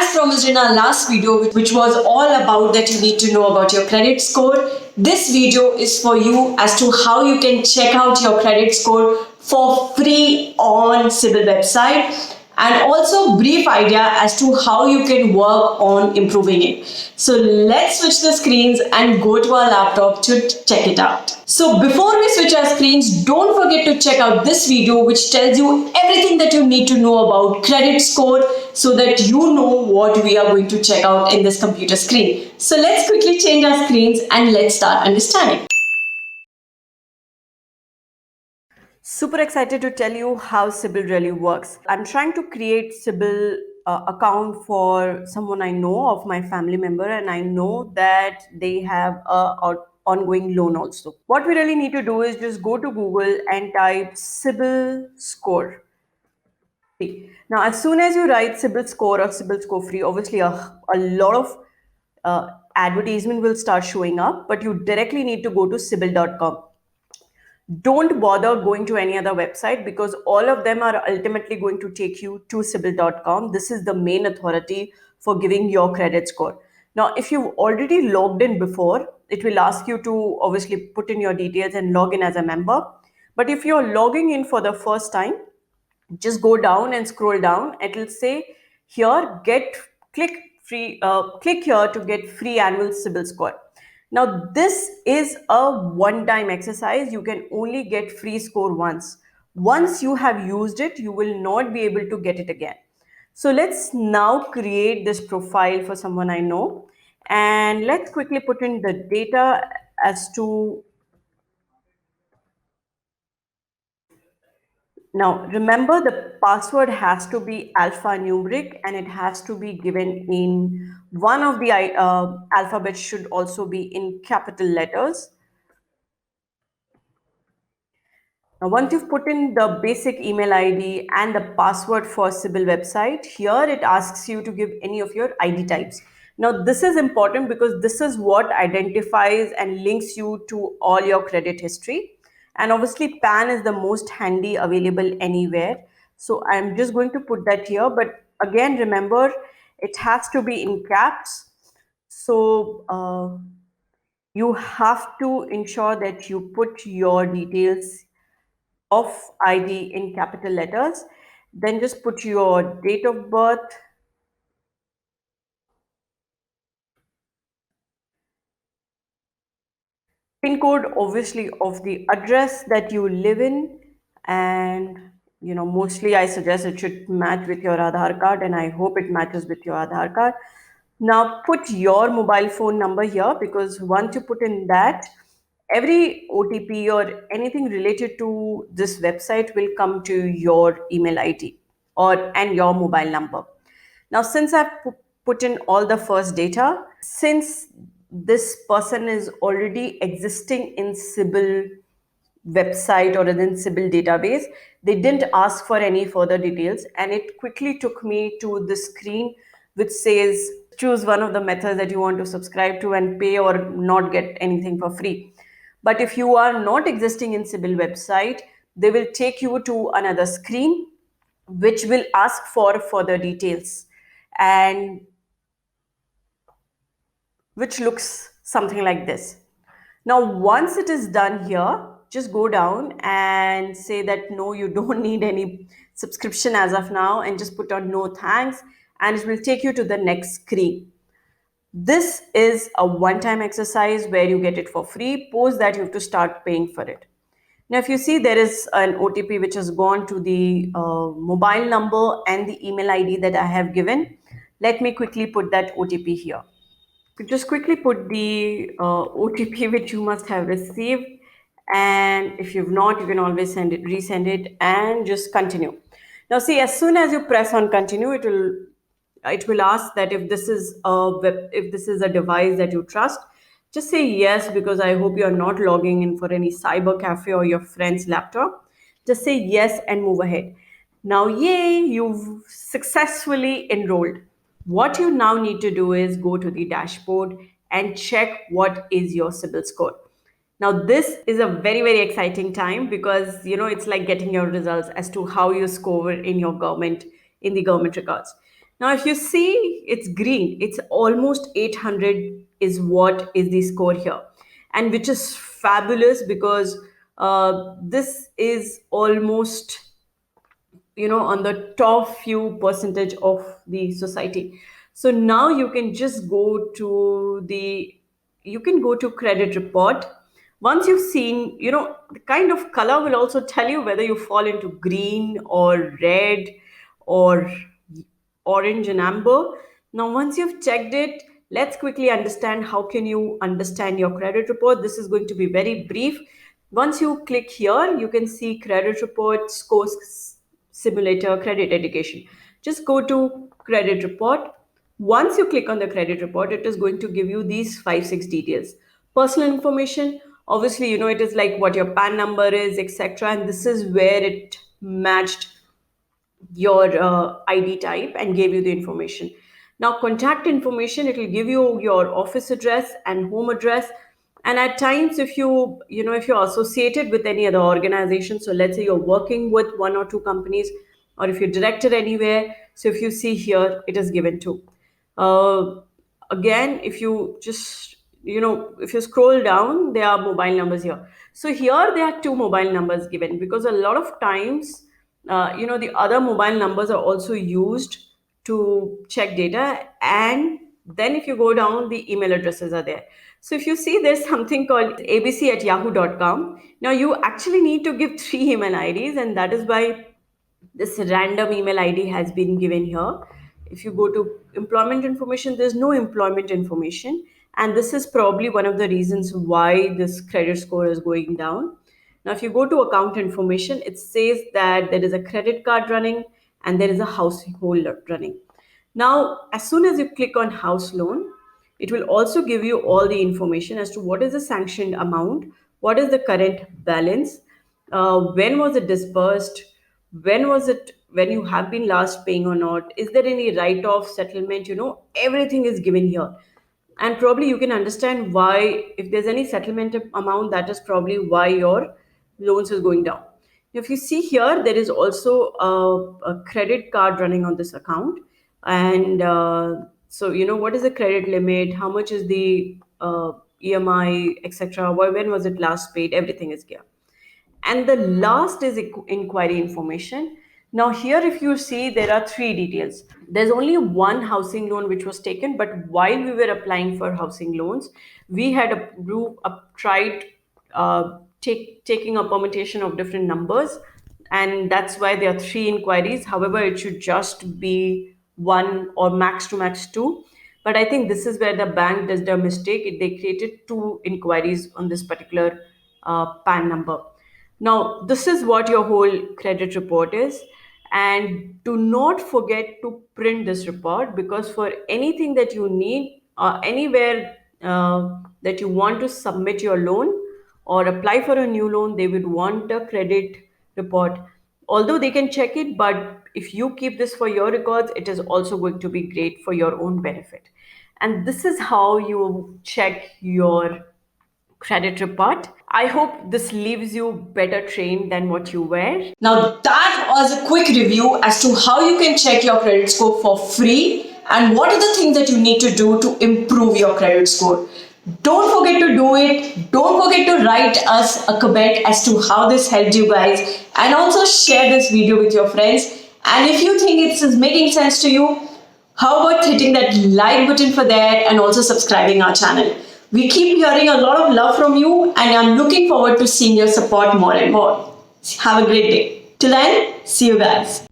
As promised in our last video, which was all about that you need to know about your credit score, this video is for you as to how you can check out your credit score for free on CIBIL website, and also brief idea as to how you can work on improving it. So let's switch the screens and go to our laptop to check it out. So before we switch our screens, don't forget to check out this video which tells you everything that you need to know about credit score so that you know what we are going to check out in this computer screen. So let's quickly change our screens and let's start understanding. Super excited to tell you how CIBIL really works. I'm trying to create CIBIL account for someone I know of my family member, and I know that they have a ongoing loan also. What we really need to do is just go to Google and type CIBIL score. Now, as soon as you write CIBIL score or CIBIL score free, obviously a lot of advertisement will start showing up, but you directly need to go to CIBIL.com. Don't bother going to any other website because all of them are ultimately going to take you to CIBIL.com. This is the main authority for giving your credit score. Now, if you've already logged in before, it will ask you to obviously put in your details and log in as a member. But if you're logging in for the first time, just go down and scroll down. It will say here, click here to get free annual CIBIL score. Now, this is a one-time exercise. You can only get free score once. Once you have used it, you will not be able to get it again. So let's now create this profile for someone I know. And let's quickly put in the data as to... Now, remember the password has to be alphanumeric and it has to be given in one of the alphabets should also be in capital letters. Now, once you've put in the basic email ID and the password for CIBIL website, here it asks you to give any of your ID types. Now, this is important because this is what identifies and links you to all your credit history. And obviously, PAN is the most handy available anywhere. So I'm just going to put that here. But again, remember, it has to be in caps. So you have to ensure that you put your details of ID in capital letters. Then just put your date of birth, pin code obviously of the address that you live in, and mostly I suggest it should match with your Aadhaar card, and I hope it matches with your Aadhaar card. Now put your mobile phone number here, because once you put in that, every OTP or anything related to this website will come to your email ID and your mobile number. Now, since I've put in all the first data, since this person is already existing in CIBIL website or in CIBIL database, they didn't ask for any further details, and it quickly took me to the screen which says choose one of the methods that you want to subscribe to and pay or not get anything for free. But if you are not existing in CIBIL website, they will take you to another screen which will ask for further details, and which looks something like this. Now, once it is done here, just go down and say that no, you don't need any subscription as of now, and just put on no thanks, and it will take you to the next screen. This is a one-time exercise where you get it for free. Post that, you have to start paying for it. Now, if you see, there is an OTP which has gone to the mobile number and the email ID that I have given. Let me quickly put that OTP here. Just quickly put the OTP which you must have received, and if you've not, you can always resend it, and just continue. Now, see, as soon as you press on continue, it will ask that if this is a device that you trust, just say yes, because I hope you're not logging in for any cyber cafe or your friend's laptop. Just say yes and move ahead. Now, yay, you've successfully enrolled. What you now need to do is go to the dashboard and check what is your CIBIL score. Now, this is a very, very exciting time because, it's like getting your results as to how you score in the government records. Now, if you see, it's green. It's almost 800 is what is the score here, and which is fabulous because this is almost, on the top few percentage of the society. So now you can go to credit report. Once you've seen, the kind of color will also tell you whether you fall into green or red or orange and amber. Now, once you've checked it, let's quickly understand how can you understand your credit report. This is going to be very brief. Once you click here, you can see credit report, scores simulator, credit education. Just go to credit report. Once you click on the credit report, it is going to give you these 5 6 details. Personal information, obviously, it is like what your PAN number is, etc. And this is where it matched your ID type and gave you the information. Now, contact information, it will give you your office address and home address. And at times, if you're associated with any other organization, so let's say you're working with one or two companies, or if you're directed anywhere, so if you see here, it is given to. Uh, Again, if you just, if you scroll down, there are mobile numbers here. So here there are two mobile numbers given because a lot of times, the other mobile numbers are also used to check data. And then if you go down, the email addresses are there. So if you see, there's something called abc@yahoo.com. Now you actually need to give three email IDs, and that is why this random email ID has been given here. If you go to employment information, there's no employment information. And this is probably one of the reasons why this credit score is going down. Now, if you go to account information, it says that there is a credit card running and there is a household running. Now, as soon as you click on house loan, it will also give you all the information as to what is the sanctioned amount, what is the current balance, when was it disbursed, when you have been last paying or not, is there any write off settlement, everything is given here. And probably you can understand why, if there's any settlement amount, that is probably why your loans is going down. If you see here, there is also a credit card running on this account. And so, what is the credit limit, how much is the EMI, etc., when was it last paid, everything is here. And the last is inquiry information. Now, here, if you see, there are three details. There's only one housing loan which was taken, but while we were applying for housing loans, we had tried taking a permutation of different numbers, and that's why there are three inquiries. However, it should just be one or max to max two. But I think this is where the bank does the mistake. They created two inquiries on this particular PAN number. Now, this is what your whole credit report is. And do not forget to print this report, because for anything that you need, anywhere that you want to submit your loan or apply for a new loan, they would want a credit report. Although they can check it, but if you keep this for your records, it is also going to be great for your own benefit. And this is how you check your credit report. I hope this leaves you better trained than what you were. Now, that was a quick review as to how you can check your credit score for free and what are the things that you need to do to improve your credit score. Don't forget to do it. Don't forget to write us a comment as to how this helped you guys, and also share this video with your friends. And if you think it is making sense to you, how about hitting that like button for that and also subscribing our channel. We keep hearing a lot of love from you, and I'm looking forward to seeing your support more and more. Have a great day. Till then, see you guys.